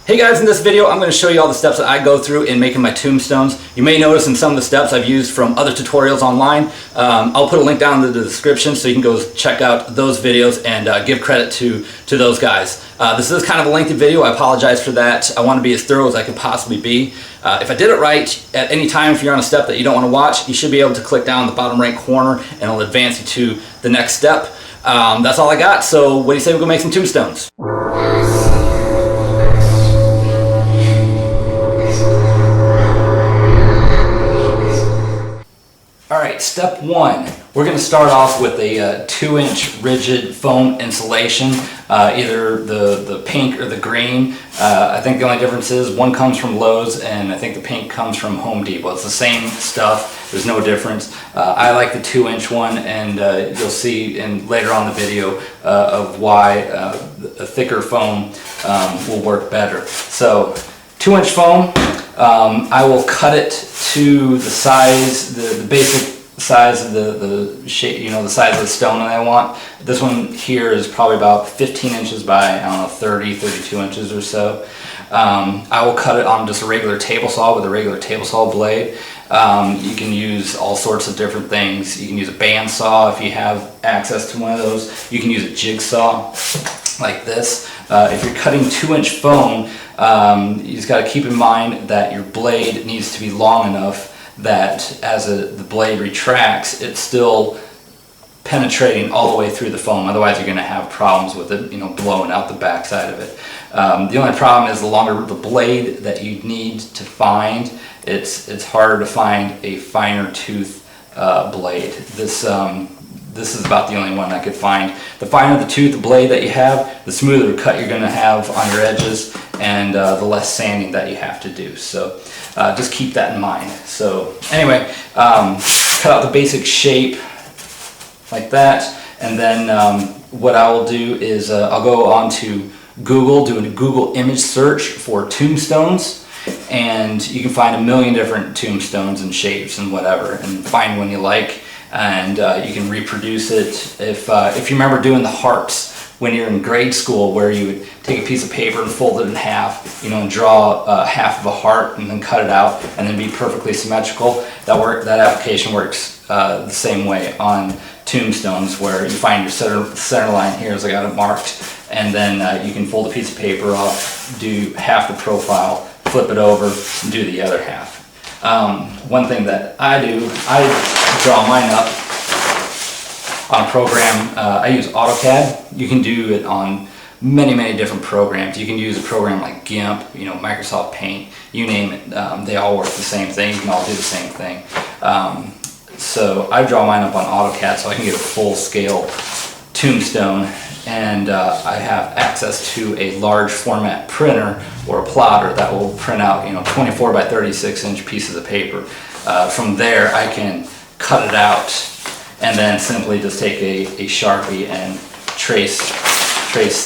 Hey guys, in this video I'm going to show you all the steps that I go through in making my tombstones. You may notice in some of the steps I've used from other tutorials online. I'll put a link down in the description so you can go check out those videos and give credit to those guys. This is kind of a lengthy video. I apologize for that. I want to be as thorough as I could possibly be. If I did it right, at any time if you're on a step that you don't want to watch, you should be able to click down the bottom right corner and it'll advance you to the next step. That's all I got, so what do you say we go make some tombstones? Alright, step one, we're going to start off with a 2-inch rigid foam insulation, either the pink or the green. I think the only difference is one comes from Lowe's and I think the pink comes from Home Depot. It's the same stuff, there's no difference. I like the 2-inch one, and you'll see later on the video of why a thicker foam will work better. So 2-inch foam, I will cut it to the size, the basic size of the shape, you know, the size of the stone that I want. This one here is probably about 15 inches by, I don't know, 32 inches or so. I will cut it on just a regular table saw with a regular table saw blade. You can use all sorts of different things. You can use a band saw if you have access to one of those. You can use a jigsaw like this. If you're cutting 2-inch foam, you just got to keep in mind that your blade needs to be long enough that as the blade retracts, it's still penetrating all the way through the foam. Otherwise you're going to have problems with it, you know, blowing out the backside of it. The only problem is the longer the blade that you need to find, it's harder to find a finer tooth blade. This is about the only one I could find. The finer the tooth blade that you have, the smoother cut you're going to have on your edges, and the less sanding that you have to do. So just keep that in mind. So anyway, cut out the basic shape like that, and then what I will do is I'll go on to Google, do a Google image search for tombstones, and you can find a million different tombstones and shapes and whatever, and find one you like. And you can reproduce it. If you remember doing the hearts when you're in grade school, where you would take a piece of paper and fold it in half, you know, and draw half of a heart and then cut it out and then be perfectly symmetrical. That application works the same way on tombstones, where you find your center line here, as I got it marked, and then you can fold a piece of paper off, do half the profile, flip it over, and do the other half. One thing that I do, I draw mine up on a program. I use AutoCAD. You can do it on many different programs. You can use a program like GIMP, you know, Microsoft Paint, you name it. They all work the same thing. You can all do the same thing. So I draw mine up on AutoCAD so I can get a full-scale tombstone, and I have access to a large format printer or a plotter that will print out, you know, 24 by 36 inch pieces of paper. From there I can cut it out and then simply just take a Sharpie and trace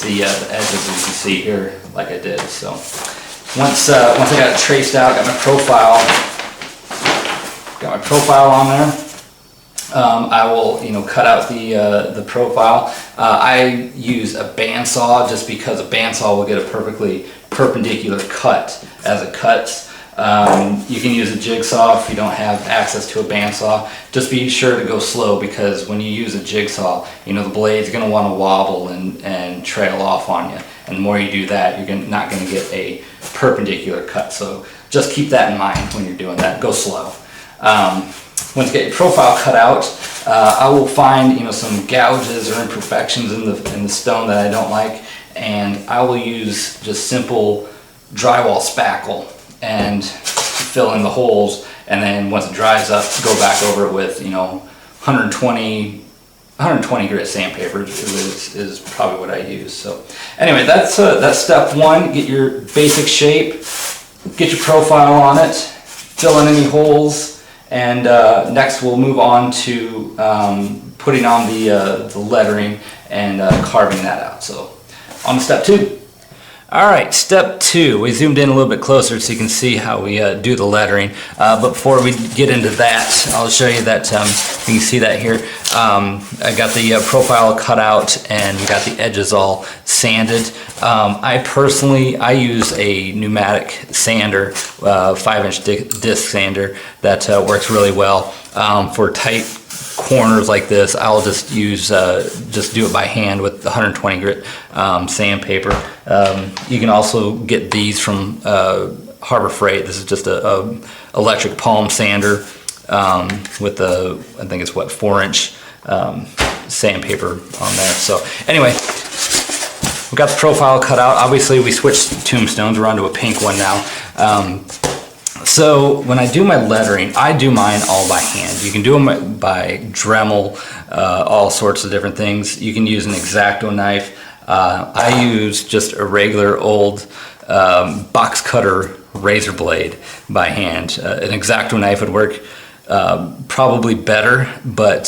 the edges, as you can see here, like I did. So once I got it traced out, got my profile on there, I will, you know, cut out the profile. I use a bandsaw just because a bandsaw will get a perfectly perpendicular cut as it cuts. You can use a jigsaw if you don't have access to a bandsaw. Just be sure to go slow, because when you use a jigsaw, you know, the blade's going to want to wobble and trail off on you. And the more you do that, you're not going to get a perpendicular cut. So just keep that in mind when you're doing that. Go slow. Once you get your profile cut out, I will find, you know, some gouges or imperfections in the stone that I don't like, and I will use just simple drywall spackle and fill in the holes, and then once it dries up, go back over it with, you know, 120 grit sandpaper is probably what I use. So anyway, that's step one. Get your basic shape, get your profile on it, fill in any holes. And next we'll move on to putting on the lettering and carving that out. So on to step two. All right, step 2. We zoomed in a little bit closer so you can see how we do the lettering. But before we get into that, I'll show you that, you can see that here. I got the profile cut out and we got the edges all sanded. I use a pneumatic sander, 5-inch disc sander that works really well. For tight corners like this, I'll just use do it by hand with 120 grit sandpaper. You can also get these from Harbor Freight. This is just a electric palm sander with I think it's what, 4-inch sandpaper on there. So anyway, we got the profile cut out. Obviously we switched tombstones. We're onto a pink one now. So when I do my lettering, I do mine all by hand. You can do them by Dremel, all sorts of different things. You can use an X-Acto knife. I use just a regular old box cutter razor blade by hand. An X-Acto knife would work probably better, but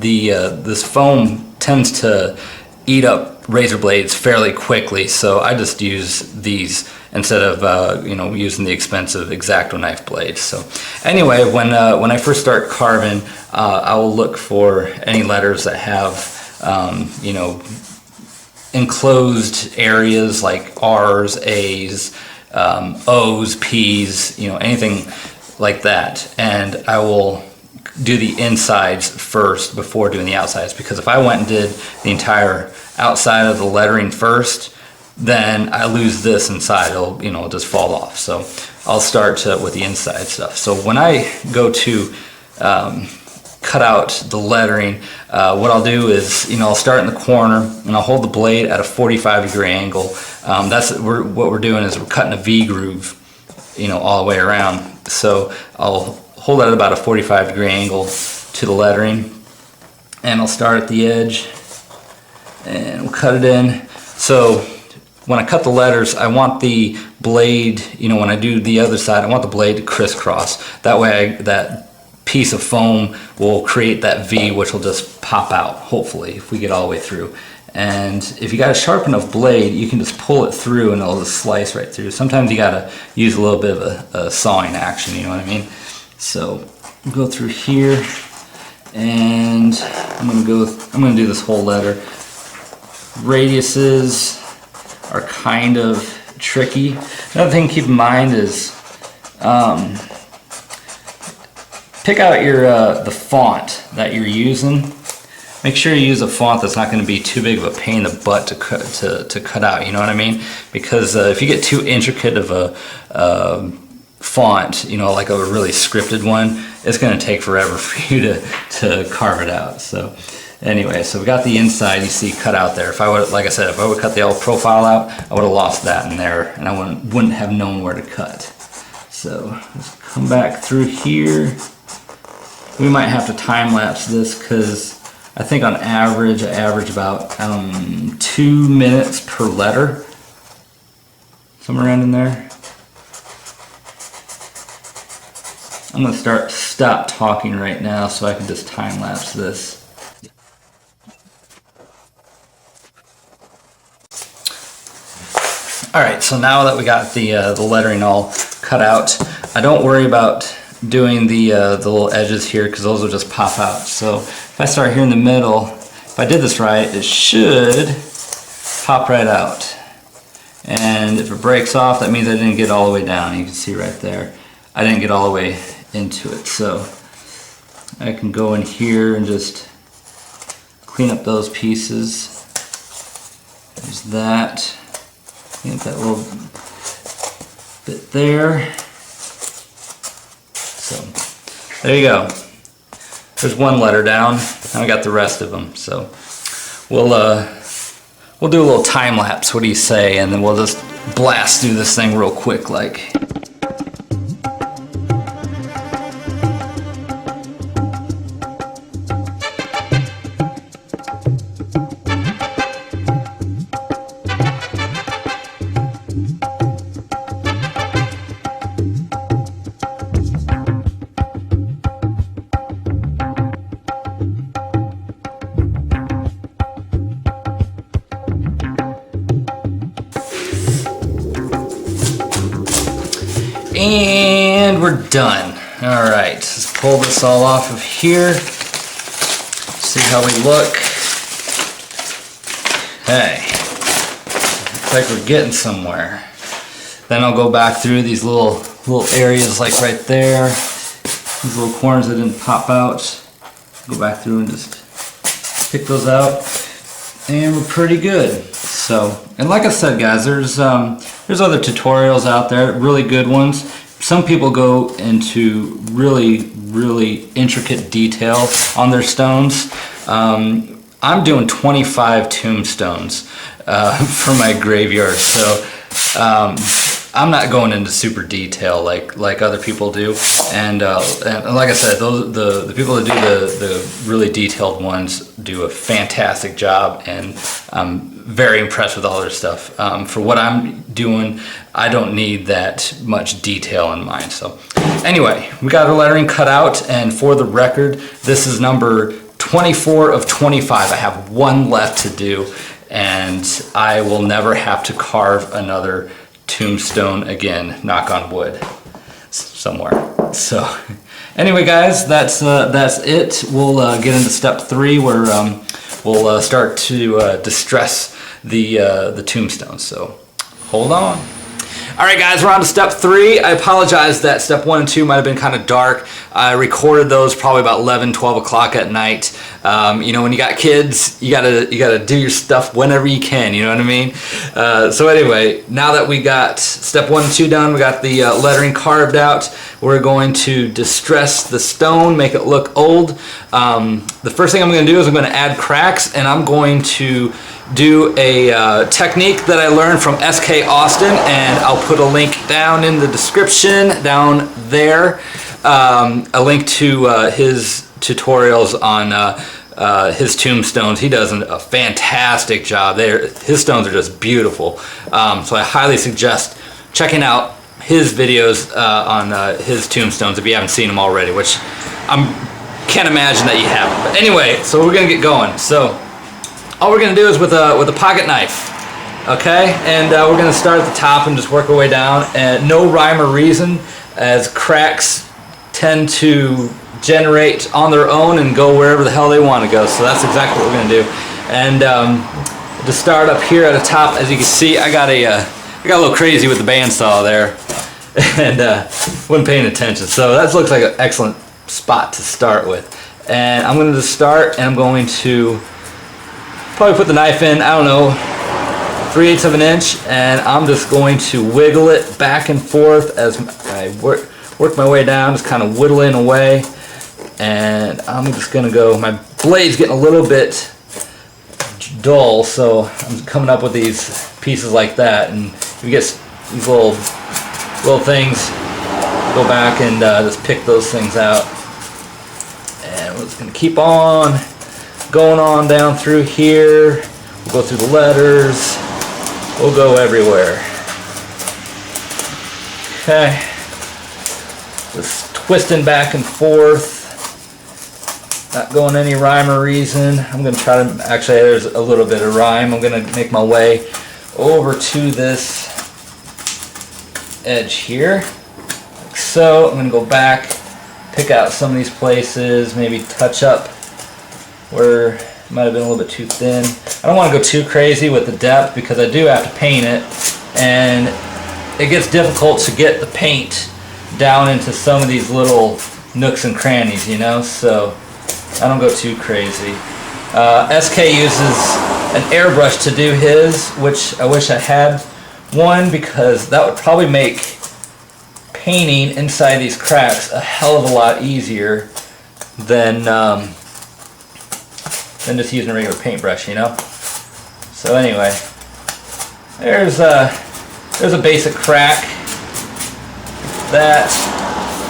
this foam tends to eat up razor blades fairly quickly, so I just use these instead of using the expensive X-Acto knife blade. So anyway, when I first start carving, I will look for any letters that have enclosed areas like R's, A's, O's, P's, anything like that, and I will do the insides first before doing the outsides, because if I went and did the entire outside of the lettering first, then I lose this inside. It'll just fall off. So I'll start with the inside stuff. So when I go to cut out the lettering, what I'll do is, I'll start in the corner and I'll hold the blade at a 45-degree angle. What we're doing is we're cutting a V groove, all the way around. So I'll hold it at about a 45-degree angle to the lettering, and I'll start at the edge and we'll cut it in. So when I cut the letters, I want the blade, when I do the other side, I want the blade to crisscross. That way that piece of foam will create that V, which will just pop out, hopefully, if we get all the way through. And if you got a sharp enough blade, you can just pull it through and it'll just slice right through. Sometimes you gotta use a little bit of a sawing action, you know what I mean? So we'll go through here, and I'm gonna do this whole letter. Radiuses are kind of tricky. Another thing to keep in mind is pick out the font that you're using. Make sure you use a font that's not going to be too big of a pain in the butt to cut out, you know what I mean? Because if you get too intricate of a font, like a really scripted one, it's going to take forever for you to carve it out. So anyway, so we got the inside, you see, cut out there. If I would, like I said, if I would cut the old profile out, I would have lost that in there, and I wouldn't have known where to cut. So let's come back through here. We might have to time lapse this because I think on average, I average about 2 minutes per letter, somewhere around in there. I'm going to stop talking right now so I can just time lapse this. Alright, so now that we got the lettering all cut out, I don't worry about doing the little edges here because those will just pop out. So if I start here in the middle, if I did this right, it should pop right out. And if it breaks off, that means I didn't get all the way down. You can see right there, I didn't get all the way into it. So I can go in here and just clean up those pieces. There's that. Clean up that little bit there. So there you go. There's one letter down, and I got the rest of them. So we'll do a little time lapse. What do you say? And then we'll just blast through this thing real quick, like. And we're done. All right, let's pull this all off of here. See how we look. Okay, looks like we're getting somewhere. Then I'll go back through these little areas like right there. These little corners that didn't pop out. Go back through and just pick those out. And we're pretty good. So, and like I said, guys, there's other tutorials out there, really good ones. Some people go into really intricate detail on their stones. I'm doing 25 tombstones for my graveyard, so I'm not going into super detail like other people do. And like I said, the people that do the really detailed ones do a fantastic job, and I'm very impressed with all their stuff. For what I'm doing, I don't need that much detail in mine. So anyway, we got our lettering cut out, and for the record, this is number 24 of 25. I have one left to do, and I will never have to carve another tombstone again, knock on wood, somewhere. So anyway, guys, that's it. We'll get into step 3, where we'll start to distress the tombstones. So hold on. All right, guys, we're on to step 3. I apologize that step 1 and 2 might have been kind of dark. I recorded those probably about 11, 12 o'clock at night. You know, when you got kids, you gotta do your stuff whenever you can, you know what I mean? So anyway, now that we got step 1 and 2 done, we got the lettering carved out, we're going to distress the stone, make it look old. The first thing I'm gonna do is I'm gonna add cracks, and I'm going to do a technique that I learned from SK Austin, and I'll put a link down in the description down there, a link to his tutorials on his tombstones. He does a fantastic job there. His stones are just beautiful, so I highly suggest checking out his videos on his tombstones if you haven't seen them already, which can't imagine that you haven't. But anyway, so we're gonna get going. So all we're gonna do is with a pocket knife, okay? And we're gonna start at the top and just work our way down. And no rhyme or reason, as cracks tend to generate on their own and go wherever the hell they want to go. So that's exactly what we're gonna do. And to start up here at the top, as you can see, I got a little crazy with the bandsaw there, and wasn't paying attention. So that looks like an excellent spot to start with. And I'm going to start, and I'm going to probably put the knife in, I don't know, 3/8 of an inch, and I'm just going to wiggle it back and forth as I work my way down, just kind of whittling away. And I'm just going to go, my blade's getting a little bit dull, so I'm coming up with these pieces like that. And you get these little things, go back and just pick those things out. And we're just going to keep on going on down through here. We'll go through the letters. We'll go everywhere. Okay. Just twisting back and forth. Not going any rhyme or reason. I'm going to try to, actually there's a little bit of rhyme. I'm going to make my way over to this edge here. Like so. I'm going to go back, pick out some of these places, maybe touch up where it might have been a little bit too thin. I don't want to go too crazy with the depth because I do have to paint it, and it gets difficult to get the paint down into some of these little nooks and crannies, you know, so I don't go too crazy. SK uses an airbrush to do his, which I wish I had one, because that would probably make painting inside these cracks a hell of a lot easier than just using a regular paintbrush, you know. So anyway, there's a basic crack. That,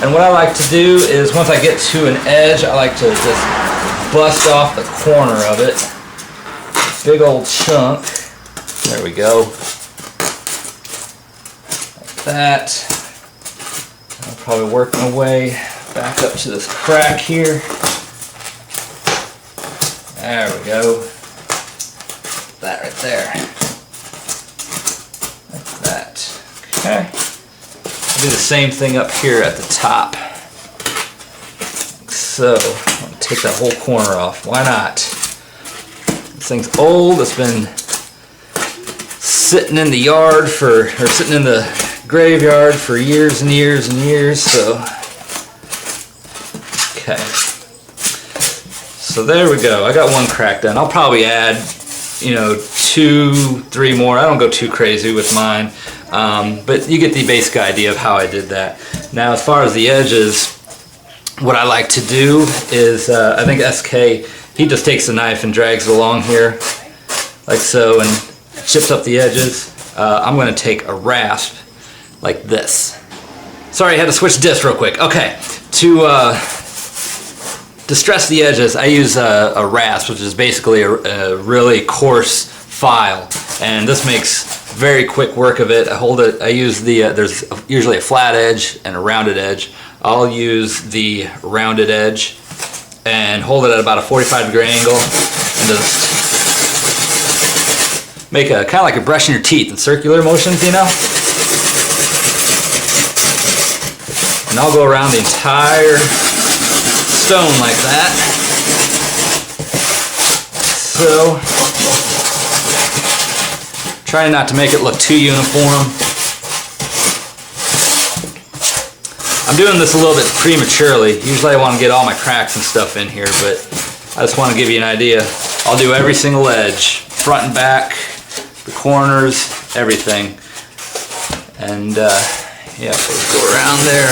and what I like to do is once I get to an edge, I like to just bust off the corner of it. Big old chunk. There we go. Like that. I'll probably work my way back up to this crack here. There we go. That right there. Like that. Okay. do the same thing up here at the top. So, I'll take that whole corner off. Why not? This thing's old. It's been sitting in the yard or sitting in the graveyard for years and years and years. So, okay. So there we go. I got one crack done. I'll probably add, you know, 2, 3 more. I don't go too crazy with mine, but you get the basic idea of how I did that. Now, as far as the edges, what I like to do is, I think SK, he just takes the knife and drags it along here, like so, and chips up the edges. I'm going to take a rasp, like this. Sorry, I had to switch discs real quick. Okay, to distress the edges, I use a rasp, which is basically a really coarse file, and this makes very quick work of it. I hold it, I use the, there's usually a flat edge and a rounded edge. I'll use the rounded edge and hold it at about a 45-degree angle and just make a kind of like you're brushing your teeth in circular motions, you know? And I'll go around the entire stone like that. So, trying not to make it look too uniform. I'm doing this a little bit prematurely. Usually I want to get all my cracks and stuff in here, but I just want to give you an idea. I'll do every single edge, front and back, the corners, everything. And yeah, let's go around there.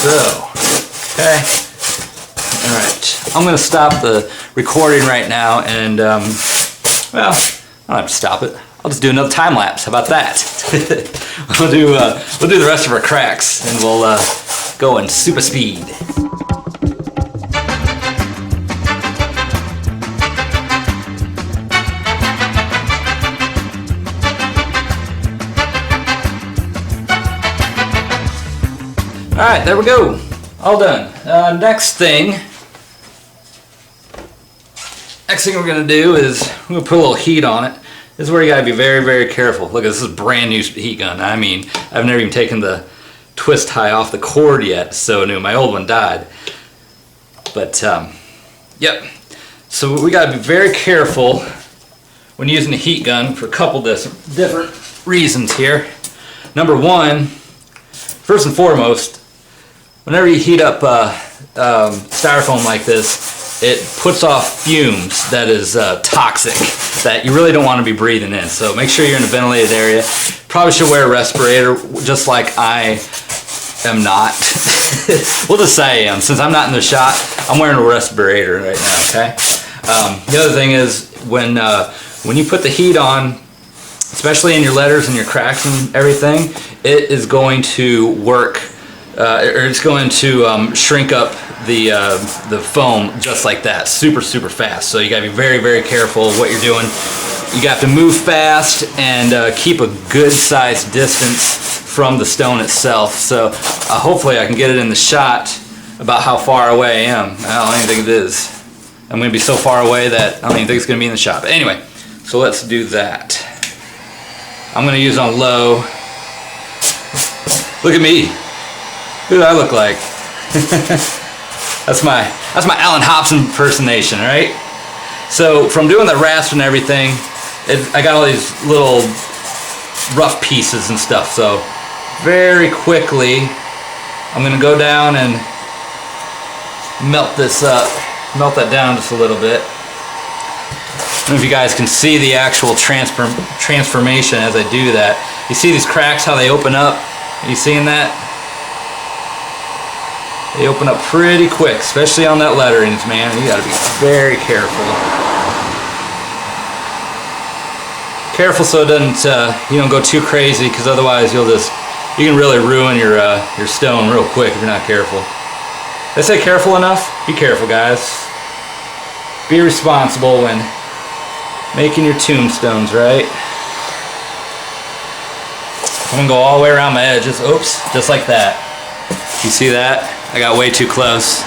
So, okay. All right. I'm going to stop the recording right now, and well, I don't have to stop it. I'll just do another time lapse. How about that? we'll do the rest of our cracks, and we'll go in super speed. All right, there we go. All done. Next thing we're gonna do is we're gonna put a little heat on it. This is where you gotta be very, very careful. Look, this is a brand new heat gun. I mean, I've never even taken the twist tie off the cord yet. It's so new. My old one died. But yep. So we gotta be very careful when using a heat gun for a couple different reasons here. Number one, first and foremost, whenever you heat up styrofoam like this, it puts off fumes that is toxic that you really don't want to be breathing in. So make sure you're in a ventilated area. Probably should wear a respirator, just like I am not. We'll just say I am. Since I'm not in the shot, I'm wearing a respirator right now, okay? The other thing is when you put the heat on, especially in your letters and your cracks and everything, it is going to work, or it's going to shrink up the foam just like that, super fast. So you gotta be very, very careful of what you're doing. You got to move fast and keep a good sized distance from the stone itself. So hopefully I can get it in the shot about how far away I am. I don't even think it is. I'm gonna be so far away that I don't even think it's gonna be in the shot. But anyway, so let's do that. I'm gonna use on low. Look at me. Who do I look like? That's my Alan Hobson impersonation, right? So from doing the rasp and everything, I got all these little rough pieces and stuff. So very quickly, I'm gonna go down and melt this up, melt that down just a little bit. I don't know if you guys can see the actual transformation as I do that. You see these cracks, how they open up? Are you seeing that? They open up pretty quick, especially on that letterings, man. You gotta be very careful. Careful so it doesn't, you don't go too crazy, because otherwise you can really ruin your stone real quick if you're not careful. Did I say careful enough? Be careful, guys. Be responsible when making your tombstones, right? I'm gonna go all the way around my edges. Oops, just like that. You see that? I got way too close.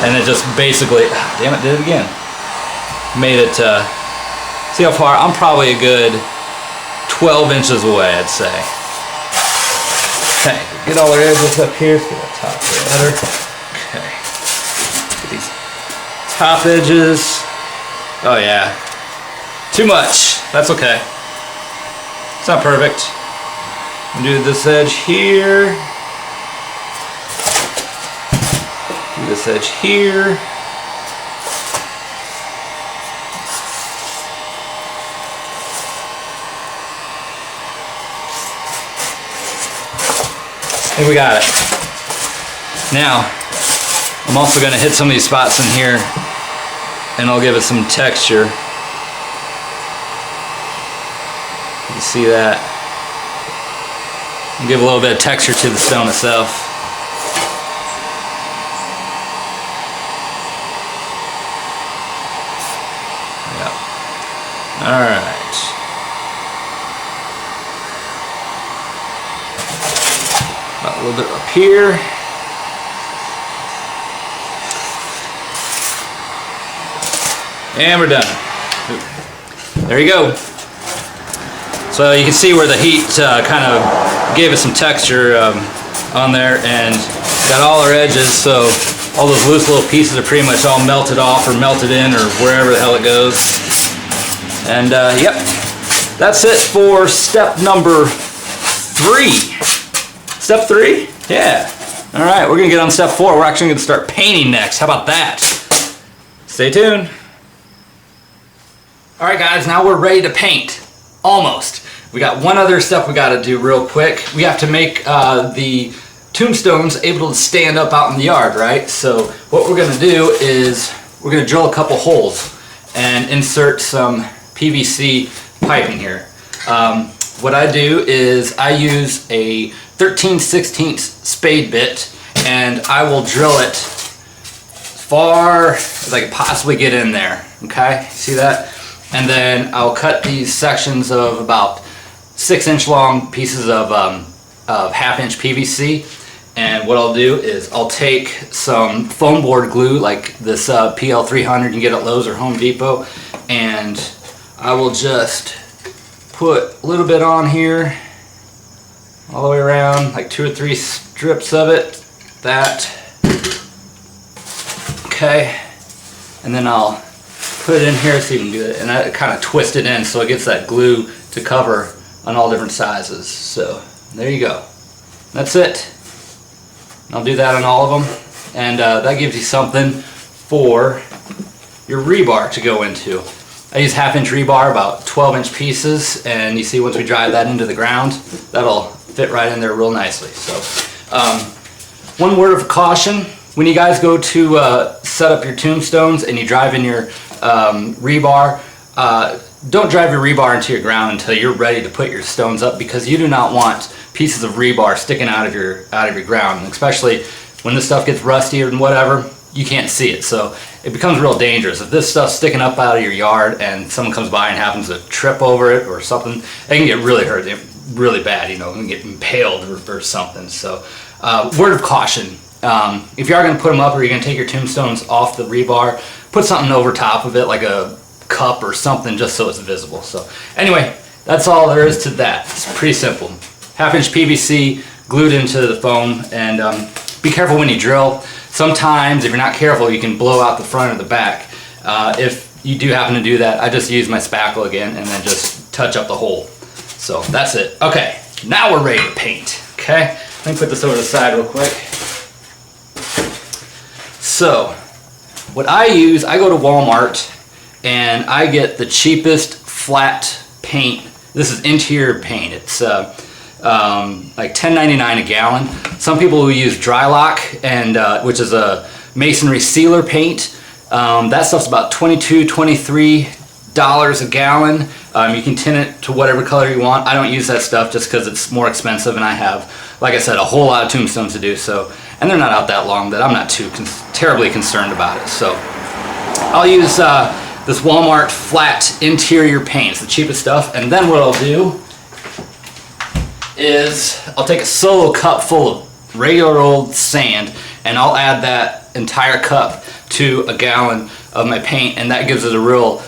And it just basically, damn it, did it again. made it, see how far? I'm probably a good 12 inches away, I'd say. Okay, get all our edges up here, so get that top better. Okay, get these top edges. Oh yeah, too much, that's okay. It's not perfect. Do this edge here. Do this edge here. I think we got it. Now, I'm also going to hit some of these spots in here and I'll give it some texture. You see that? I'll give a little bit of texture to the stone itself. Yep. Alright. A little bit up here. And we're done. There you go. So you can see where the heat kind of gave us some texture on there, and got all our edges, so all those loose little pieces are pretty much all melted off or melted in or wherever the hell it goes. And yep, that's it for step number 3. Step 3? Yeah. All right, we're gonna get on step 4. We're actually gonna start painting next. How about that? Stay tuned. All right, guys, now we're ready to paint. Almost. We got one other step we gotta do real quick. We have to make the tombstones able to stand up out in the yard, right? So what we're gonna do is we're gonna drill a couple holes and insert some PVC piping here. What I do is I use a 13/16 spade bit, and I will drill it as far as I can possibly get in there. Okay, see that? And then I'll cut these sections of about 6-inch long pieces of 1/2-inch PVC. And what I'll do is I'll take some foam board glue, like this PL 300 you can get at Lowe's or Home Depot, and I will just put a little bit on here all the way around, like 2 or 3 strips of it. That. Okay. And then I'll put it in here so you can do it, and I kind of twist it in so it gets that glue to cover on all different sizes. So there you go. That's it. I'll do that on all of them, and that gives you something for your rebar to go into. I use 1/2-inch rebar, about 12-inch pieces, and you see once we drive that into the ground, that'll fit right in there real nicely. So one word of caution: when you guys go to set up your tombstones and you drive in your rebar, don't drive your rebar into your ground until you're ready to put your stones up, because you do not want pieces of rebar sticking out of your ground, and especially when this stuff gets rusty or whatever, you can't see it, so it becomes real dangerous. If this stuff's sticking up out of your yard and someone comes by and happens to trip over it or something, they can get really hurt, really bad, you know, and get impaled or something. So word of caution, if you are going to put them up or you're going to take your tombstones off the rebar, put something over top of it, like a cup or something, just so it's visible. So anyway, that's all there is to that. It's pretty simple. 1/2-inch PVC glued into the foam, and be careful when you drill. Sometimes if you're not careful, you can blow out the front or the back. If you do happen to do that, I just use my spackle again and then just touch up the hole. So that's it. Okay, now we're ready to paint. Okay, let me put this over to the side real quick. So what I use, I go to Walmart and I get the cheapest flat paint. This is interior paint. It's like $10.99 a gallon. Some people will use Drylock, and which is a masonry sealer paint. That stuff's about $22, $23 a gallon. You can tint it to whatever color you want. I don't use that stuff just because it's more expensive, and I have, like I said, a whole lot of tombstones to do. So, and they're not out that long that I'm not too terribly concerned about it. So I'll use this Walmart flat interior paint. It's the cheapest stuff. And then what I'll do is I'll take a solo cup full of regular old sand, and I'll add that entire cup to a gallon of my paint, and that gives it a real,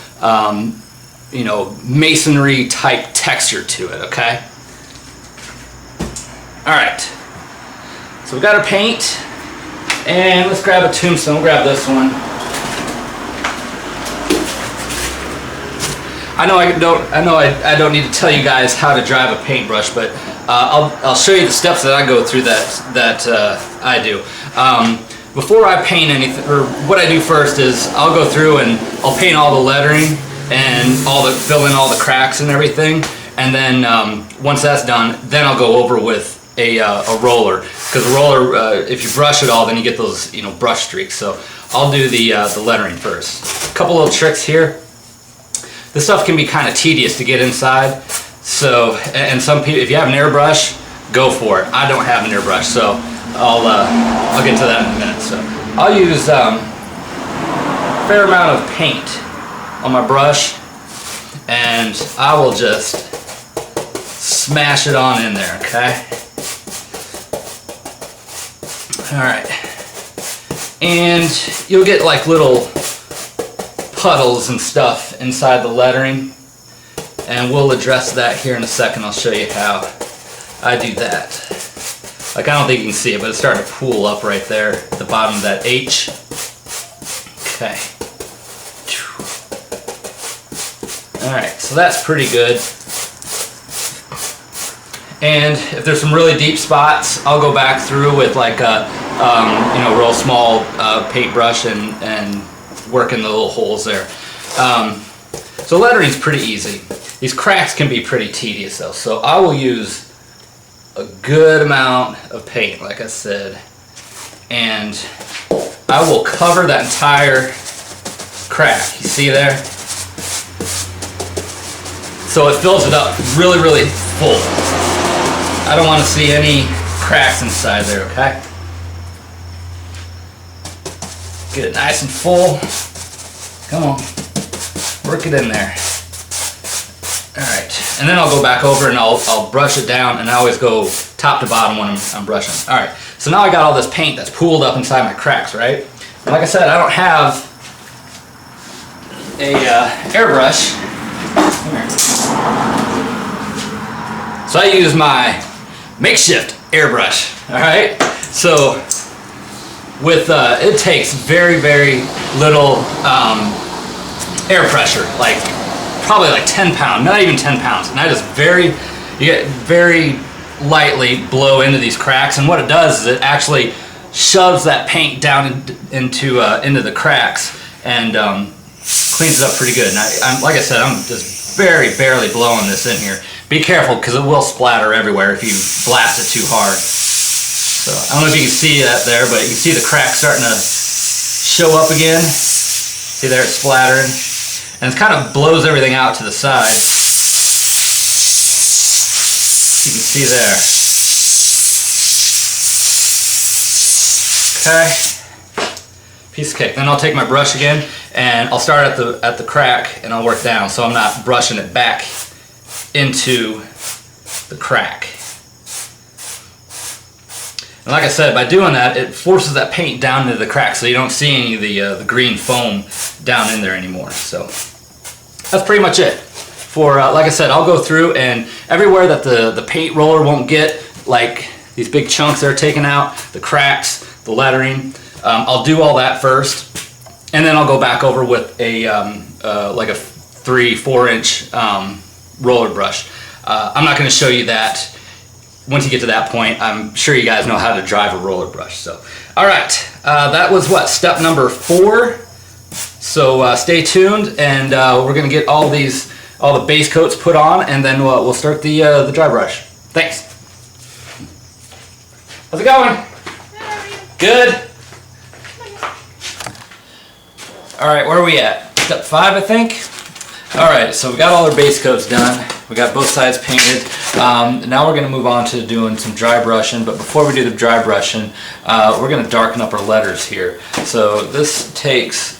you know, masonry type texture to it, okay? All right, so we got our paint, and let's grab a tombstone. We'll grab this one. I know I don't need to tell you guys how to drive a paintbrush, but I'll show you the steps that I go through that I do. Before I paint anything, or what I do first is I'll go through and I'll paint all the lettering and fill in all the cracks and everything, and then once that's done, then I'll go over with a roller, because a roller, if you brush it all, then you get those, you know, brush streaks. So I'll do the lettering first. A couple little tricks here. This stuff can be kind of tedious to get inside, so, and some people, if you have an airbrush, go for it. I don't have an airbrush, so I'll get to that in a minute. So I'll use a fair amount of paint on my brush, and I will just smash it on in there, okay? All right, and you'll get like little puddles and stuff inside the lettering, and we'll address that here in a second. I'll show you how I do that. Like, I don't think you can see it, but it's starting to pool up right there at the bottom of that H. Okay. Alright, so that's pretty good. And if there's some really deep spots, I'll go back through with like a you know, real small paintbrush and work in the little holes there. So lettering's pretty easy. These cracks can be pretty tedious though, so I will use a good amount of paint, like I said, and I will cover that entire crack. You see there? So it fills it up really, really full. I don't want to see any cracks inside there, okay? Get it nice and full. Come on, work it in there. All right, and then I'll go back over and I'll brush it down, and I always go top to bottom when I'm brushing. All right, so now I got all this paint that's pooled up inside my cracks, right? And like I said, I don't have a airbrush. So I use my makeshift airbrush, all right? So with, it takes very, very little air pressure, like probably like 10 pounds, not even 10 pounds. And I just very lightly blow into these cracks, and what it does is it actually shoves that paint down into the cracks and cleans it up pretty good. And I'm like I said, I'm just very barely blowing this in here. Be careful, because it will splatter everywhere if you blast it too hard. So I don't know if you can see that there, but you can see the crack starting to show up again. See there, it's splattering, and it kind of blows everything out to the side. You can see there. Okay, piece of cake. Then I'll take my brush again, and I'll start at the crack, and I'll work down, so I'm not brushing it back into the crack. And like I said, by doing that, it forces that paint down into the crack, so you don't see any of the green foam down in there anymore. So that's pretty much it. For like I said, I'll go through, and everywhere that the paint roller won't get, like these big chunks that are taken out, the cracks, the lettering, I'll do all that first, and then I'll go back over with a like a 3-4 inch roller brush. I'm not going to show you that. Once you get to that point, I'm sure you guys know how to drive a roller brush. So, all right, that was what, step number 4. So stay tuned, and we're going to get all the base coats put on, and then we'll start the dry brush. Thanks. How's it going? Good. All right, where are we at? Step 5, I think. All right, so we got all our base coats done. We got both sides painted. Now we're going to move on to doing some dry brushing, but before we do the dry brushing, we're going to darken up our letters here. So this takes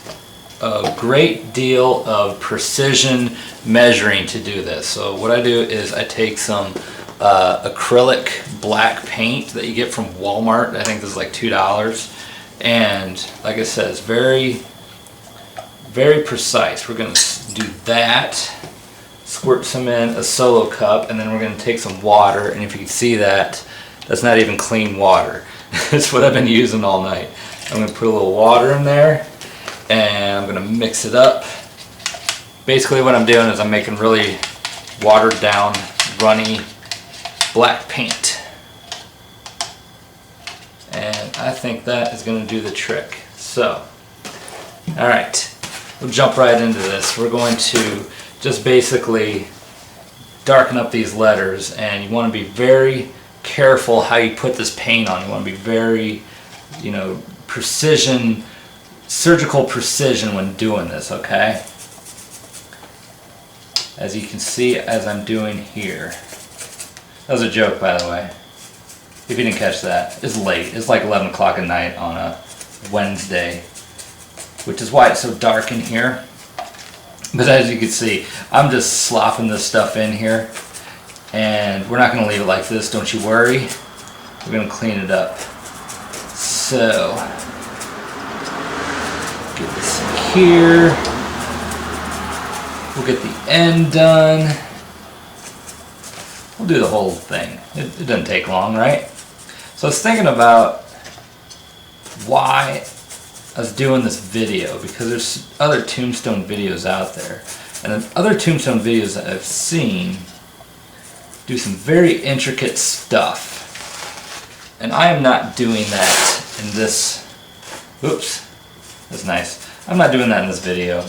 a great deal of precision measuring to do this. So what I do is I take some acrylic black paint that you get from Walmart. I think this is like $2. And like I said, it's very, very precise. We're going to do that, squirt some in a solo cup, and then we're going to take some water. And if you can see that, that's not even clean water. It's what I've been using all night. I'm going to put a little water in there, and I'm going to mix it up. Basically what I'm doing is I'm making really watered down, runny black paint. And I think that is going to do the trick. So, alright, we'll jump right into this. We're going to just basically darken up these letters, and you want to be very careful how you put this paint on. You want to be very, you know, precision, surgical precision when doing this, okay? As you can see, as I'm doing here. That was a joke, by the way. If you didn't catch that, it's late. It's like 11 o'clock at night on a Wednesday, which is why it's so dark in here. But as you can see, I'm just slopping this stuff in here, and we're not going to leave it like this, don't you worry. We're going to clean it up. So, get this in here. We'll get the end done. We'll do the whole thing. It doesn't take long, right? So I was thinking about why I was doing this video, because there's other tombstone videos out there. And other tombstone videos that I've seen do some very intricate stuff. And I am not doing that in this. Oops, that's nice. I'm not doing that in this video.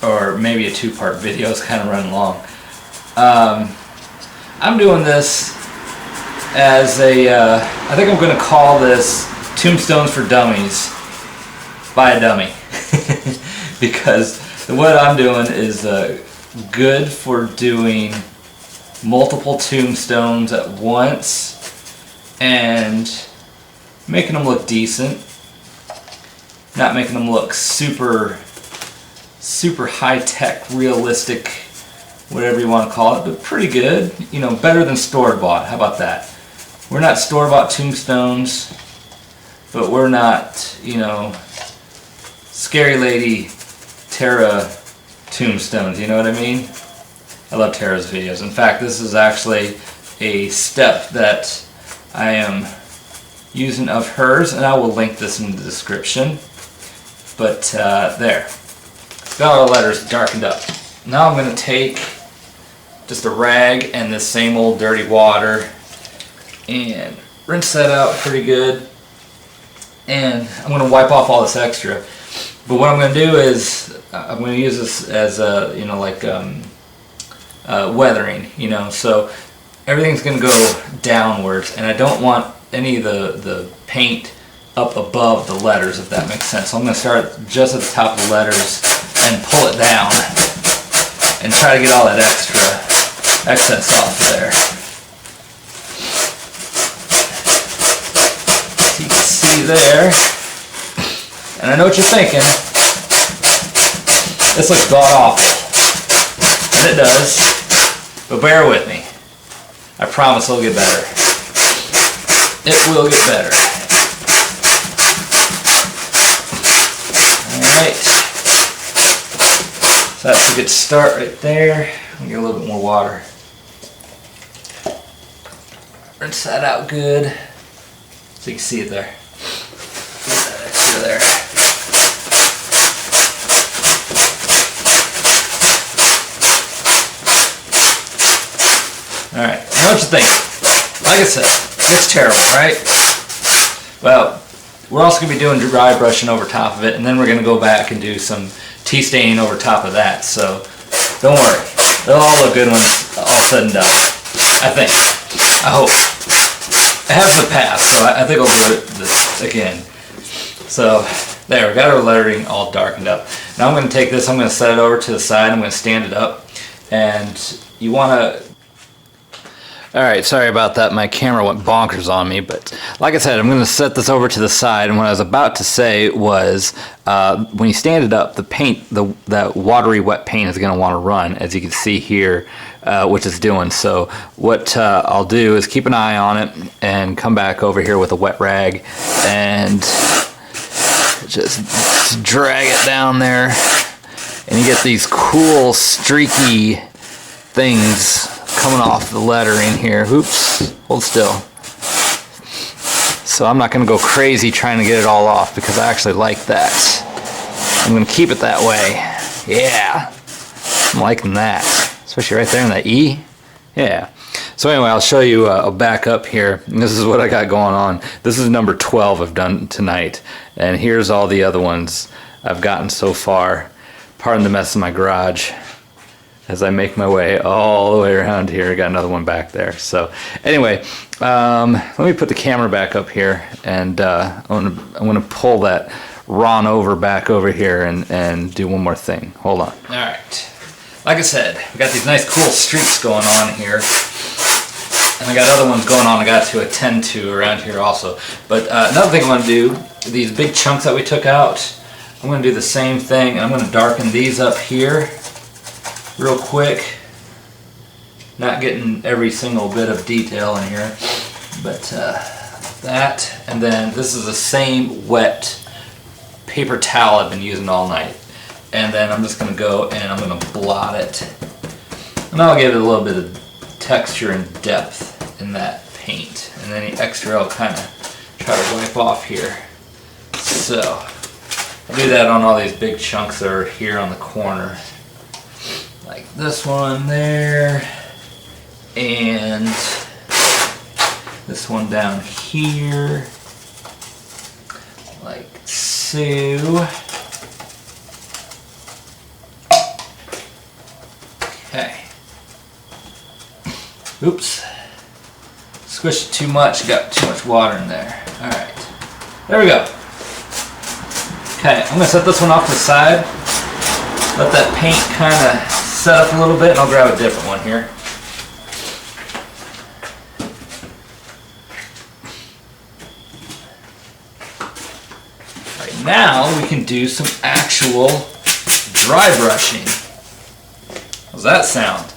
Or maybe a two-part video is kind of running long. I'm doing this as a, I think I'm going to call this Tombstones for Dummies by a dummy. Because what I'm doing is good for doing multiple tombstones at once and making them look decent, not making them look super high-tech, realistic, whatever you want to call it, but pretty good. You know, better than store-bought. How about that? We're not store-bought tombstones, but we're not, you know, Scary Lady Terra tombstones, you know what I mean? I love Terra's videos. In fact, this is actually a step that I am using of hers, and I will link this in the description. But there. Got all the letters darkened up. Now I'm going to take just a rag and this same old dirty water and rinse that out pretty good. And I'm going to wipe off all this extra. But what I'm going to do is I'm going to use this as a, you know, like weathering, you know. So everything's going to go downwards, and I don't want any of the paint up above the letters, if that makes sense. So I'm going to start just at the top of the letters and pull it down and try to get all that excess off of there. So you can see there, and I know what you're thinking, this looks god-awful, and it does, but bear with me. I promise it'll get better. It will get better. Alright. So that's a good start right there. I'll get a little bit more water. Rinse that out good so you can see it there. Get that extra there. Alright, I know what you're thinking. Like I said, it's terrible, right? Well, we're also going to be doing dry brushing over top of it, and then we're going to go back and do some tea staining over top of that, so don't worry. It'll all look good when it's all said and done. I think. I hope. It has in the past, so I think I'll do this again. So, there, we got our lettering all darkened up. Now I'm going to take this, I'm going to set it over to the side, I'm going to stand it up, and you want to... Alright, sorry about that, my camera went bonkers on me, but like I said, I'm going to set this over to the side, and what I was about to say was, when you stand it up, the paint, that watery wet paint is going to want to run, as you can see here, which it's doing. So what I'll do is keep an eye on it, and come back over here with a wet rag, and just drag it down there, and you get these cool streaky things coming off the lettering here. Oops, hold still. So I'm not going to go crazy trying to get it all off because I actually like that. I'm going to keep it that way. Yeah, I'm liking that, especially right there in that E. Yeah. So anyway, I'll show you a back up here. And this is what I got going on. This is number 12 I've done tonight. And here's all the other ones I've gotten so far. Pardon the mess in my garage as I make my way all the way around here. I got another one back there. So anyway, let me put the camera back up here, and I'm gonna pull that Ron over back over here and do one more thing. Hold on. All right. Like I said, we got these nice cool streaks going on here. And I got other ones going on I got to attend to around here also. But another thing I want to do, these big chunks that we took out, I'm going to do the same thing. And I'm going to darken these up here real quick. Not getting every single bit of detail in here. But that, and then this is the same wet paper towel I've been using all night. And then I'm just going to go and I'm going to blot it. And I'll give it a little bit of texture and depth in that paint, and any extra I'll kind of try to wipe off here. So I'll do that on all these big chunks that are here on the corner, like this one there, and this one down here, like so. Okay. Oops. Squished it too much, got too much water in there. Alright. There we go. Okay, I'm going to set this one off to the side. Let that paint kind of set up a little bit, and I'll grab a different one here. Right now, we can do some actual dry brushing. How's that sound?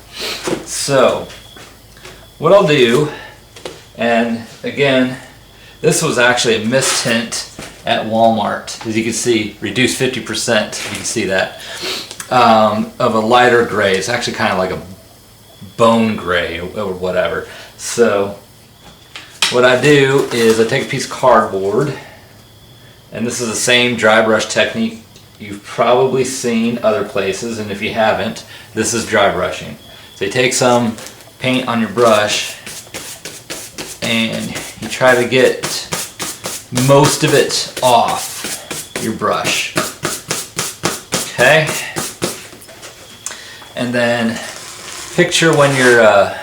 So, what I'll do, and again, this was actually a mist tint at Walmart, as you can see, reduced 50%, you can see that, of a lighter gray. It's actually kind of like a bone gray or whatever. So what I do is I take a piece of cardboard, and this is the same dry brush technique you've probably seen other places, and if you haven't, this is dry brushing. So you take some paint on your brush and you try to get most of it off your brush. Okay? And then picture when you're, let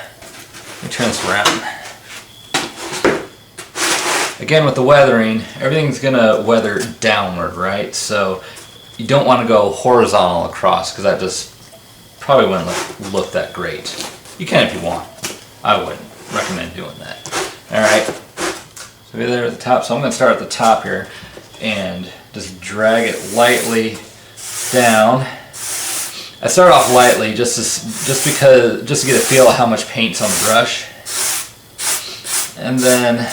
me turn this around. Again, with the weathering, everything's gonna weather downward, right? So you don't want to go horizontal across because that just probably wouldn't look that great. You can if you want. I wouldn't recommend doing that. Alright, so we're there at the top. So I'm going to start at the top here and just drag it lightly down. I start off lightly just to get a feel of how much paint's on the brush. And then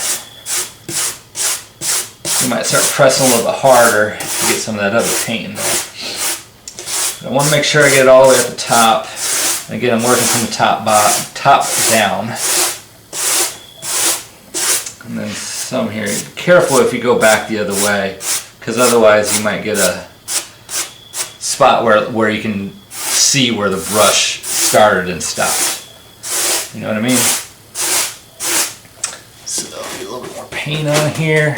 you might start pressing a little bit harder to get some of that other paint in there. I want to make sure I get it all the way at the top. Again, I'm working from the top down. And then some here. Be careful if you go back the other way, because otherwise you might get a spot where you can see where the brush started and stopped. You know what I mean? So I'll get a little bit more paint on here.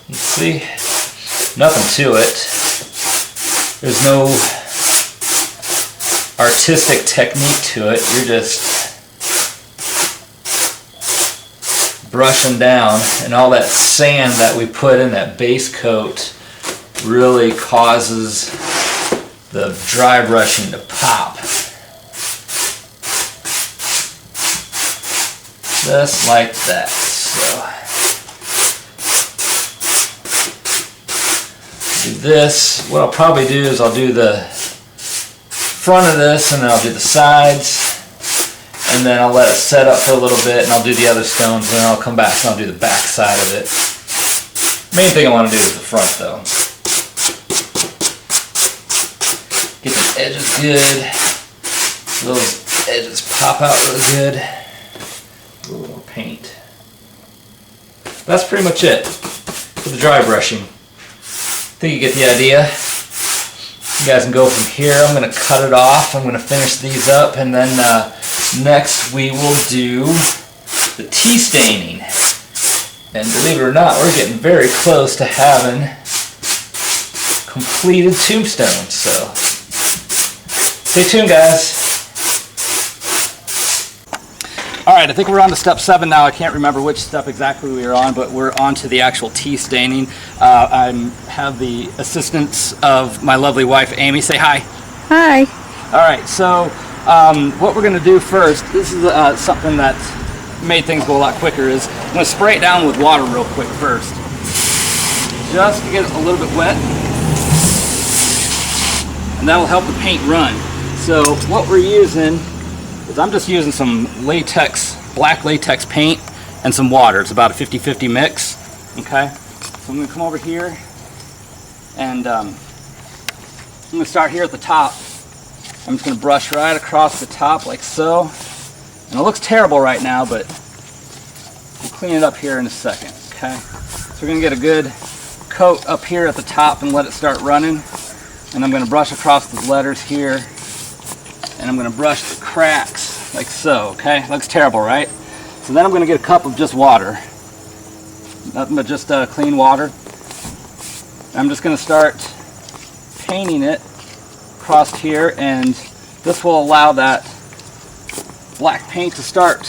You see? Nothing to it. There's no artistic technique to it. You're just brushing down, and all that sand that we put in that base coat really causes the dry brushing to pop. Just like that. So do this. What I'll probably do is I'll do the front of this, and then I'll do the sides, and then I'll let it set up for a little bit, and I'll do the other stones, and then I'll come back and I'll do the back side of it. Main thing I want to do is the front though. Get the edges good. Those edges pop out really good. A little more paint. That's pretty much it for the dry brushing. I think you get the idea. You guys can go from here. I'm going to cut it off. I'm going to finish these up, and then next we will do the tea staining. And believe it or not, we're getting very close to having completed tombstones. So stay tuned, guys. All right, I think we're on to step 7 now. I can't remember which step exactly we were on, but we're on to the actual tea staining. I have the assistance of my lovely wife, Amy. Say hi. Hi. All right, so what we're going to do first, this is something that made things go a lot quicker, is I'm going to spray it down with water real quick first, just to get it a little bit wet, and that'll help the paint run. So what we're using is I'm just using some black latex paint and some water. It's about a 50-50 mix, okay? So I'm going to come over here, and I'm going to start here at the top. I'm just going to brush right across the top like so. And it looks terrible right now, but we'll clean it up here in a second, okay? So we're going to get a good coat up here at the top and let it start running. And I'm going to brush across the letters here. And I'm going to brush the cracks like so, okay? Looks terrible, right? So then I'm going to get a cup of just water. Nothing but just clean water. I'm just going to start painting it across here, and this will allow that black paint to start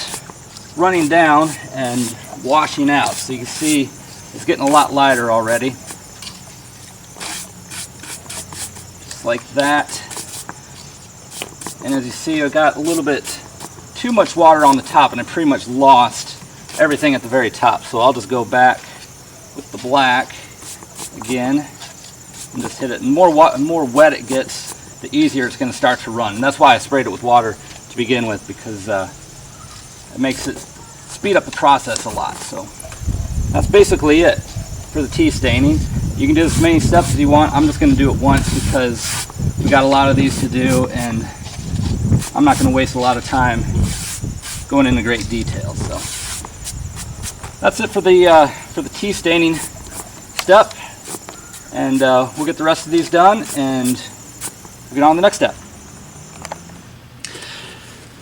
running down and washing out. So you can see it's getting a lot lighter already. Just like that. And as you see, I got a little bit too much water on the top, and I pretty much lost everything at the very top. So I'll just go back with the black again and just hit it. And the more wet it gets, the easier it's going to start to run. And that's why I sprayed it with water to begin with, because it makes it speed up the process a lot. So that's basically it for the tea staining. You can do as many steps as you want. I'm just going to do it once because we got a lot of these to do, and I'm not going to waste a lot of time going into great detail. So that's it for the tea staining step, and we'll get the rest of these done and we'll get on to the next step.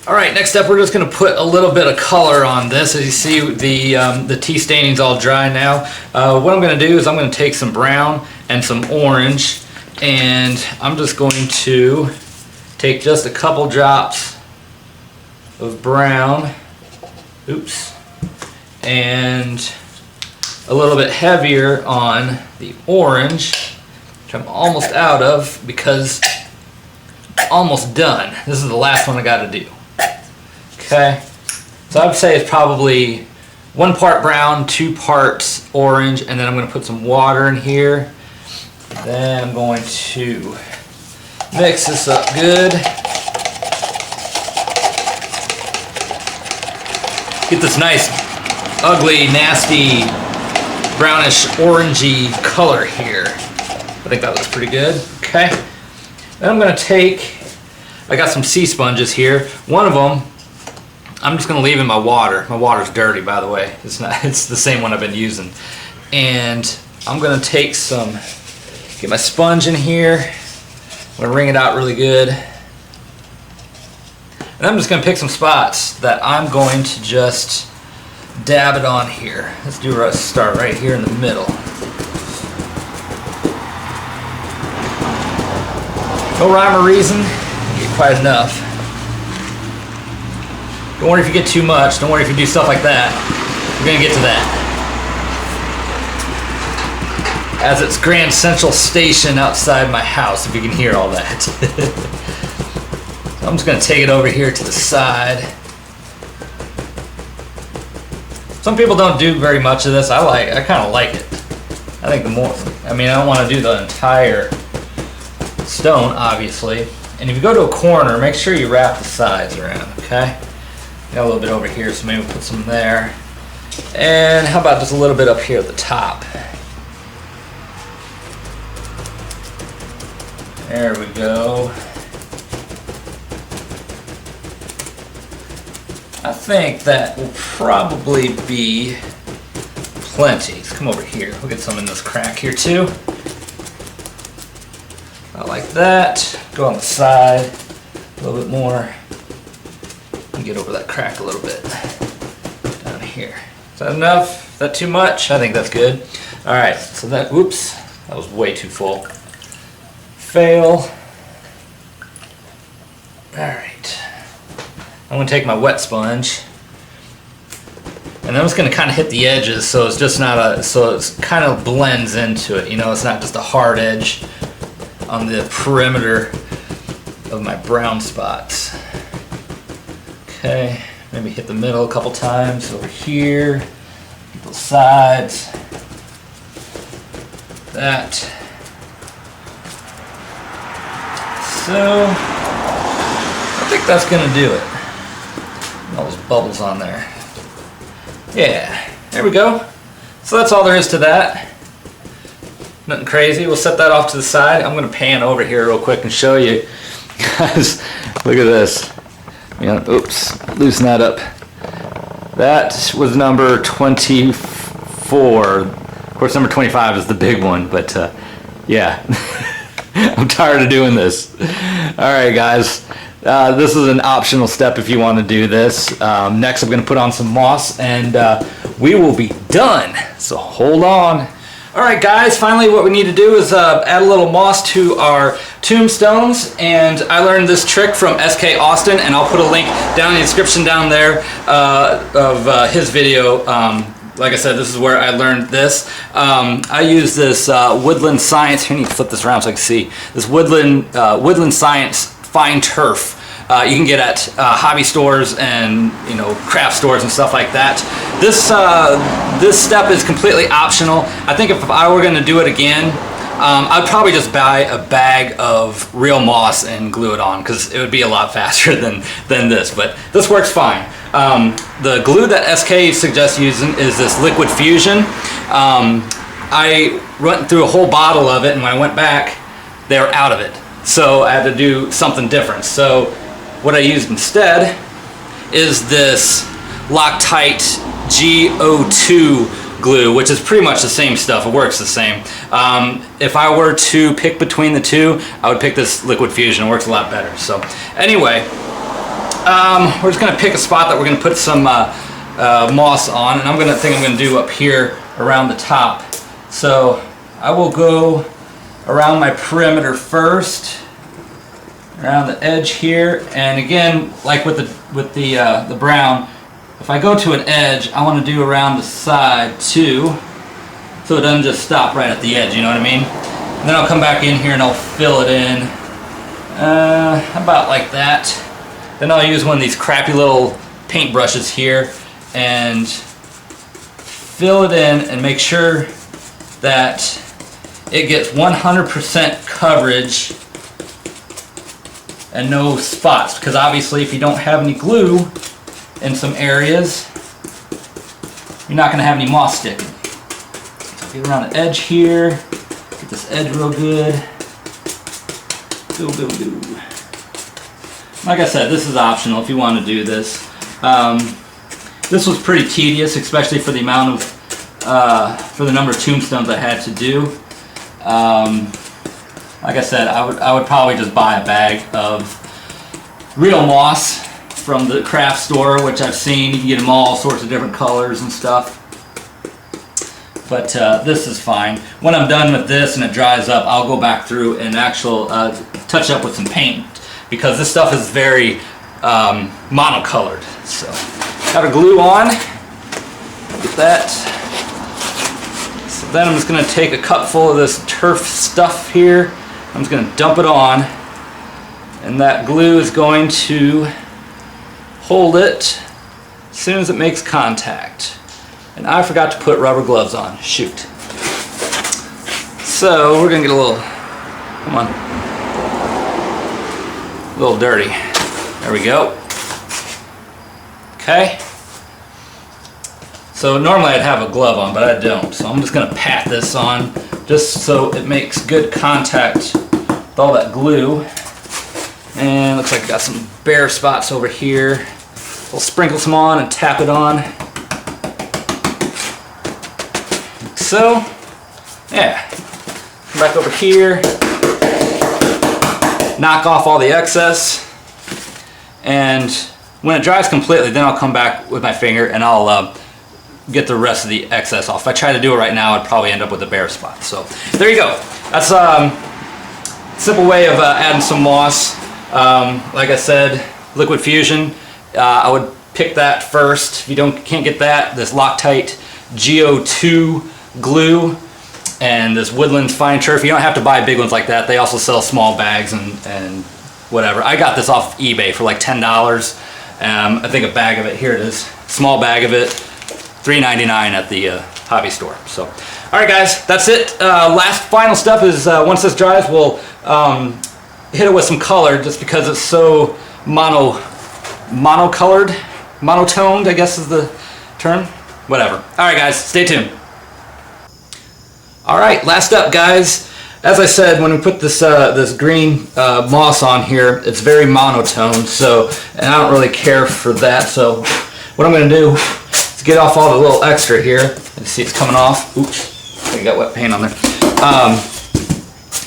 All right, next up we're just going to put a little bit of color on this. As you see, the tea staining's all dry now. What I'm going to do is I'm going to take some brown and some orange, and I'm just going to take just a couple drops of brown, oops, and a little bit heavier on the orange, which I'm almost out of because I'm almost done. This is the last one I got to do. Okay, so I would say it's probably 1 part brown, 2 parts orange, and then I'm going to put some water in here. Then I'm going to mix this up good. Get this nice, ugly, nasty, brownish, orangey color here. I think that looks pretty good. Okay. Then I'm going to take, I got some sea sponges here. One of them, I'm just going to leave in my water. My water's dirty, by the way. It's not. It's the same one I've been using. And I'm going to take some, get my sponge in here. I'm going to wring it out really good. And I'm just going to pick some spots that I'm going to just dab it on here. Let's start right here in the middle. No rhyme or reason. You get quite enough. Don't worry if you get too much. Don't worry if you do stuff like that. We're going to get to that. As it's Grand Central Station outside my house, if you can hear all that. So I'm just going to take it over here to the side. Some people don't do very much of this. I kind of like it. I think the more, I mean, I don't want to do the entire stone, obviously. And if you go to a corner, make sure you wrap the sides around, okay? Got a little bit over here, so maybe we'll put some there. And how about just a little bit up here at the top? There we go. I think that will probably be plenty. Let's come over here. We'll get some in this crack here too. I like that. Go on the side a little bit more. And get over that crack a little bit. Down here. Is that enough? Is that too much? I think that's good. Alright, so that, whoops, that was way too full. Fail. Alright. I'm going to take my wet sponge. And I'm just going to kind of hit the edges so it's just not a, so it's kind of blends into it. You know, it's not just a hard edge on the perimeter of my brown spots. Okay, maybe hit the middle a couple times over here, both sides. That. So, I think that's gonna do it. All those bubbles on there. Yeah, there we go. So that's all there is to that. Nothing crazy. We'll set that off to the side. I'm gonna pan over here real quick and show you guys. Look at this. Yeah, oops, loosen that up. That was number 24. Of course, number 25 is the big one, but yeah. I'm tired of doing this. Alright guys, this is an optional step if you want to do this. Next I'm going to put on some moss and we will be done. So hold on. Alright guys, finally what we need to do is add a little moss to our tombstones, and I learned this trick from SK Austin, and I'll put a link down in the description down there of his video. Like I said, this is where I learned this. I use this Woodland Science, here I need to flip this around so I can see, this Woodland Science fine turf. You can get at hobby stores and craft stores and stuff like that. This step is completely optional. I think if I were going to do it again, I'd probably just buy a bag of real moss and glue it on, because it would be a lot faster than this, but this works fine. The glue that SK suggests using is this Liquid Fusion. I went through a whole bottle of it, and when I went back, they were out of it. So I had to do something different. So what I used instead is this Loctite GO2 glue, which is pretty much the same stuff. It works the same. If I were to pick between the two, I would pick this Liquid Fusion. It works a lot better. So anyway, we're just going to pick a spot that we're going to put some moss on, and I'm going to do up here around the top. So I will go around my perimeter first, around the edge here, and again, like with the brown, if I go to an edge, I want to do around the side too, so it doesn't just stop right at the edge, you know what I mean? And then I'll come back in here and I'll fill it in, about like that. Then I'll use one of these crappy little paint brushes here and fill it in and make sure that it gets 100% coverage and no spots, because obviously if you don't have any glue in some areas, you're not going to have any moss sticking. So get around the edge here, get this edge real good. Go, go, go. Like I said, this is optional if you want to do this. This was pretty tedious, especially for the amount of, for the number of tombstones I had to do. Like I said, I would probably just buy a bag of real moss from the craft store, which I've seen. You can get them all sorts of different colors and stuff. But this is fine. When I'm done with this and it dries up, I'll go back through and touch up with some paint, because this stuff is very monocolored. So, got a glue on. Get that. So then I'm just going to take a cupful of this turf stuff here. I'm just going to dump it on, and that glue is going to hold it as soon as it makes contact. And I forgot to put rubber gloves on. Shoot. So we're going to get a little, come on, a little dirty. There we go. Okay. So normally I'd have a glove on, but I don't. So I'm just going to pat this on just so it makes good contact with all that glue. And looks like I got some bare spots over here. We'll sprinkle some on and tap it on. Like so. Yeah. Come back over here. Knock off all the excess. And when it dries completely, then I'll come back with my finger and I'll get the rest of the excess off. If I try to do it right now, I'd probably end up with a bare spot. So there you go. That's a simple way of adding some moss. Like I said, liquid fusion. I would pick that first. If you can't get that, this Loctite GO2 glue and this Woodland Fine Turf. You don't have to buy big ones like that. They also sell small bags and whatever. I got this off eBay for like $10. I think a bag of it, here it is, small bag of it, $3.99 at the hobby store. So, all right guys, that's it. Final step is once this dries, we'll hit it with some color just because it's so monotoned, I guess is the term. Whatever. All right guys, stay tuned. All right, last up guys. As I said, when we put this this green moss on here, it's very monotone, so, and I don't really care for that, so what I'm going to do is get off all the little extra here. You see it's coming off. Oops, I got wet paint on there.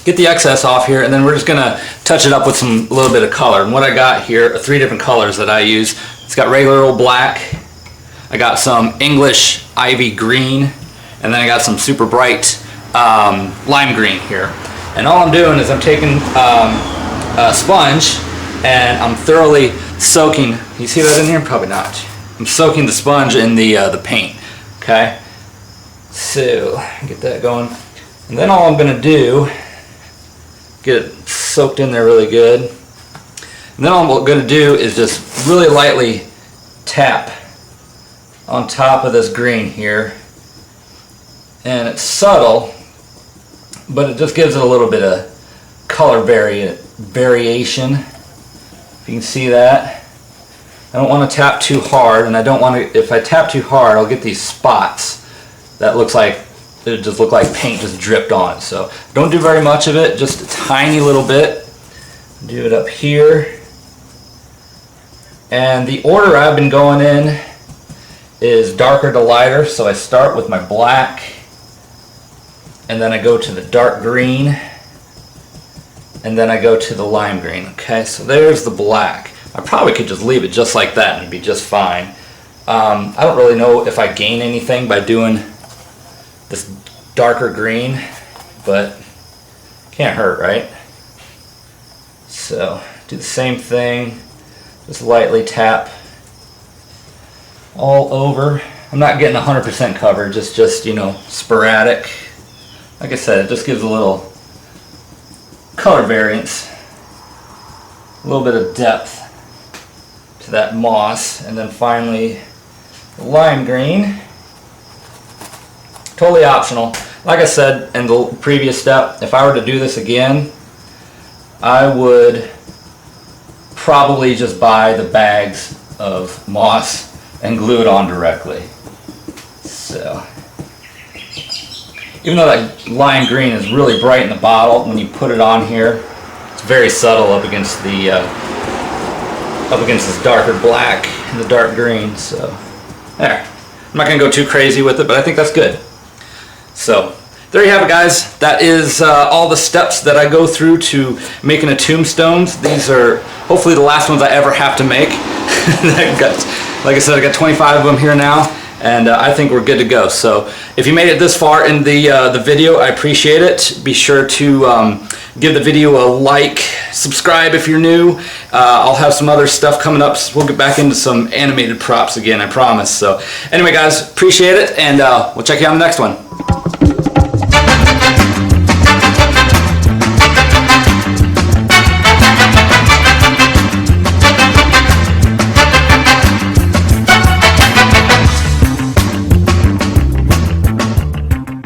Get the excess off here, and then we're just going to touch it up with a little bit of color. And what I got here are 3 different colors that I use. It's got regular old black, I got some English ivy green, and then I got some super bright lime green here. And all I'm doing is I'm taking a sponge and I'm thoroughly soaking. You see that in here? Probably not. I'm soaking the sponge in the paint. Okay. So get that going, and then all I'm going to do, get it soaked in there really good. And then all I'm going to do is just really lightly tap on top of this green here, and it's subtle, but it just gives it a little bit of color variation. If you can see that. I don't want to tap too hard, and I don't want to, if I tap too hard, I'll get these spots that looks like, it just look like paint just dripped on it. So don't do very much of it, just a tiny little bit. Do it up here. And the order I've been going in is darker to lighter, so I start with my black, and then I go to the dark green, and then I go to the lime green. Okay, so there's the black. I probably could just leave it just like that and it'd be just fine. I don't really know if I gain anything by doing this darker green, but can't hurt, right? So do the same thing, just lightly tap all over. I'm not getting 100% coverage, just you know, sporadic. Like I said, it just gives a little color variance, a little bit of depth to that moss. And then finally the lime green, totally optional. Like I said in the previous step, if I were to do this again, I would probably just buy the bags of moss and glue it on directly. So even though that lime green is really bright in the bottle, when you put it on here, it's very subtle up against the this darker black and the dark green. So there. I'm not gonna go too crazy with it, but I think that's good. So there you have it, guys. That is all the steps that I go through to making a tombstones. These are hopefully the last ones I ever have to make. Like I said, I got 25 of them here now, and I think we're good to go. So if you made it this far in the video, I appreciate it. Be sure to give the video a like, subscribe if you're new. I'll have some other stuff coming up. So we'll get back into some animated props again, I promise. So anyway, guys, appreciate it, and we'll check you out on the next one.